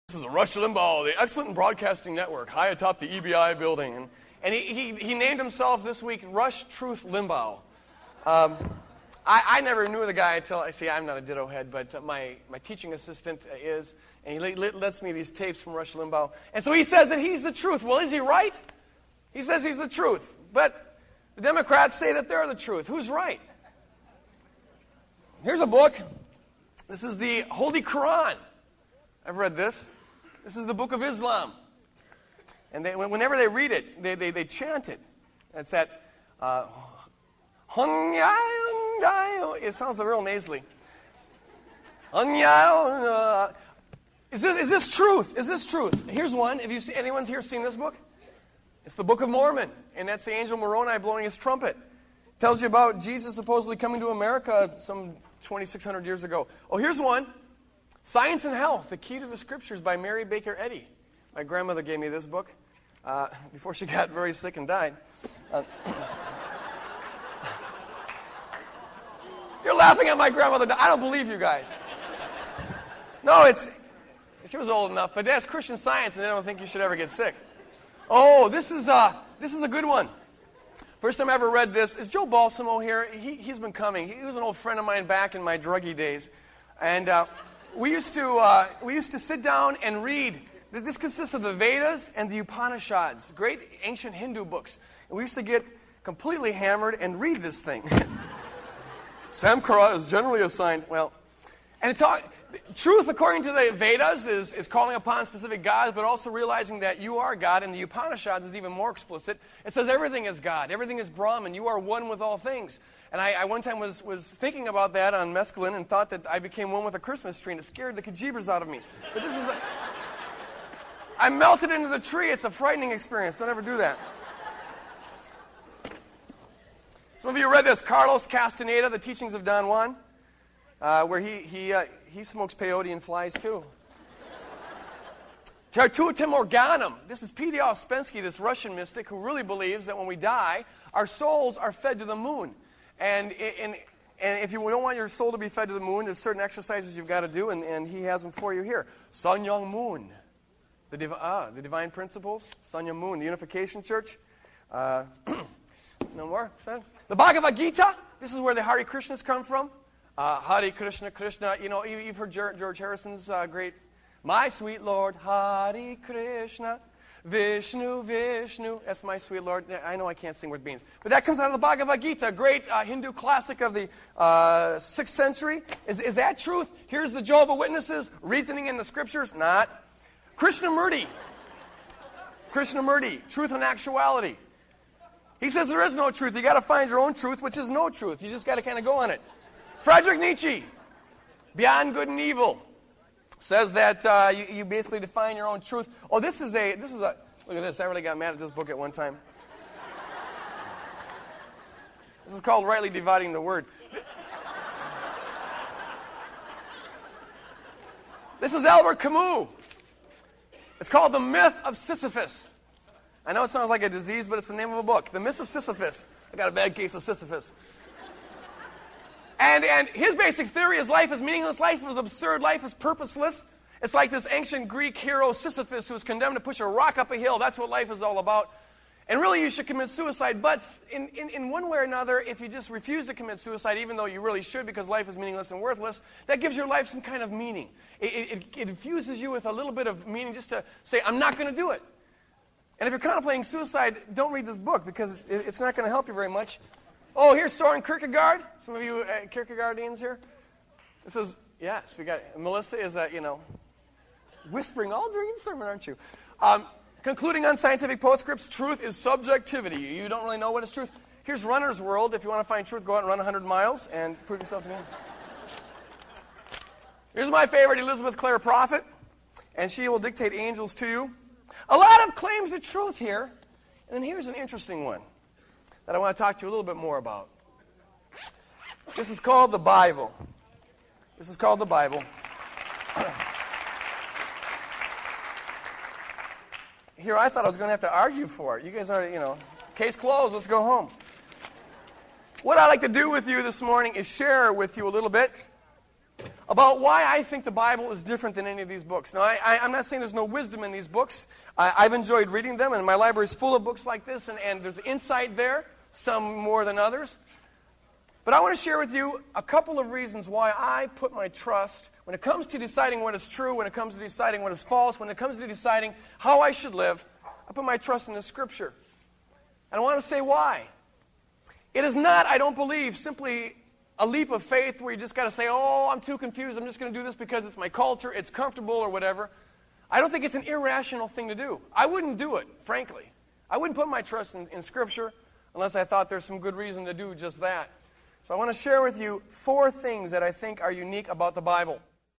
This is Rush Limbaugh, the Excellent Broadcasting Network, high atop the EBI building. And he named himself this week Rush Truth Limbaugh. I never knew the guy until, I'm not a ditto head, but my teaching assistant is, and he lets me these tapes from Rush Limbaugh. And so he says that he's the truth. Well, is he right? He says he's the truth. But the Democrats say that they're the truth. Who's right? Here's a book. This is the Holy Quran. I've read this. This is the Book of Islam. And whenever they read it, they chant it. It's that, it sounds real nasally. Is this truth? Is this truth? Here's one. Have anyone here seen this book? It's the Book of Mormon. And that's the angel Moroni blowing his trumpet. It tells you about Jesus supposedly coming to America some 2,600 years ago. Oh, here's one. Science and Health, The Key to the Scriptures by Mary Baker Eddy. My grandmother gave me this book before she got very sick and died. You're laughing at my grandmother. I don't believe you guys. No, she was old enough, but that's Christian Science, and I don't think you should ever get sick. Oh, this is a good one. First time I ever read this. Is Joe Balsamo here? He's been coming. He was an old friend of mine back in my druggy days, and we used to sit down and read. This consists of the Vedas and the Upanishads, great ancient Hindu books. And we used to get completely hammered and read this thing. Samkara is generally assigned, truth according to the Vedas is calling upon specific gods, but also realizing that you are God, and the Upanishads is even more explicit. It says everything is God, everything is Brahman, you are one with all things. And I one time was thinking about that on mescaline and thought that I became one with a Christmas tree, and it scared the kajibers out of me. But this is I melted into the tree. It's a frightening experience. Don't ever do that. Some of you read this, Carlos Castaneda, The Teachings of Don Juan, where he smokes peyote and flies too. Tertutum Organum. This is P.D. Ouspensky, this Russian mystic who really believes that when we die, our souls are fed to the moon. And if you don't want your soul to be fed to the moon, there's certain exercises you've got to do, and he has them for you here. Sun Young Moon, the divine principles. Sun Young Moon, the Unification Church. No more? The Bhagavad Gita. This is where the Hare Krishnas come from. Hare Krishna, Krishna. You know, you've heard George Harrison's great, My Sweet Lord, Hare Krishna. Vishnu, Vishnu, that's my sweet Lord. I know I can't sing with beans. But that comes out of the Bhagavad Gita, a great Hindu classic of the 6th century. Is that truth? Here's the Jehovah's Witnesses reasoning in the scriptures. Not. Krishnamurti, Truth and Actuality. He says there is no truth. You got to find your own truth, which is no truth. You just got to kind of go on it. Friedrich Nietzsche, Beyond Good and Evil. Says that you basically define your own truth. Oh, this is a, look at this. I really got mad at this book at one time. This is called Rightly Dividing the Word. This is Albert Camus. It's called The Myth of Sisyphus. I know it sounds like a disease, but it's the name of a book. The Myth of Sisyphus. I got a bad case of Sisyphus. And his basic theory is life is meaningless, life is absurd, life is purposeless. It's like this ancient Greek hero Sisyphus who was condemned to push a rock up a hill. That's what life is all about. And really you should commit suicide, but in one way or another, if you just refuse to commit suicide, even though you really should because life is meaningless and worthless, that gives your life some kind of meaning. It infuses you with a little bit of meaning just to say, I'm not going to do it. And if you're contemplating suicide, don't read this book because it's not going to help you very much. Oh, here's Soren Kierkegaard. Some of you Kierkegaardians here. This is, yes, we got it. Melissa is, whispering all during the sermon, aren't you? Concluding on scientific postscripts, truth is subjectivity. You don't really know what is truth. Here's Runner's World. If you want to find truth, go out and run 100 miles and prove yourself to me. Here's my favorite, Elizabeth Clare Prophet. And she will dictate angels to you. A lot of claims of truth here. And then here's an interesting one that I want to talk to you a little bit more about. This is called the Bible. This is called the Bible. Here, I thought I was going to have to argue for it. You guys are, case closed. Let's go home. What I'd like to do with you this morning is share with you a little bit about why I think the Bible is different than any of these books. Now, I'm not saying there's no wisdom in these books. I've enjoyed reading them, and my library is full of books like this, and there's insight there, some more than others. But I want to share with you a couple of reasons why I put my trust, when it comes to deciding what is true, when it comes to deciding what is false, when it comes to deciding how I should live, I put my trust in the Scripture. And I want to say why. It is not, I don't believe, simply a leap of faith where you just got to say, oh, I'm too confused, I'm just going to do this because it's my culture, it's comfortable or whatever. I don't think it's an irrational thing to do. I wouldn't do it, frankly. I wouldn't put my trust in Scripture unless I thought there's some good reason to do just that. So I want to share with you 4 things that I think are unique about the Bible.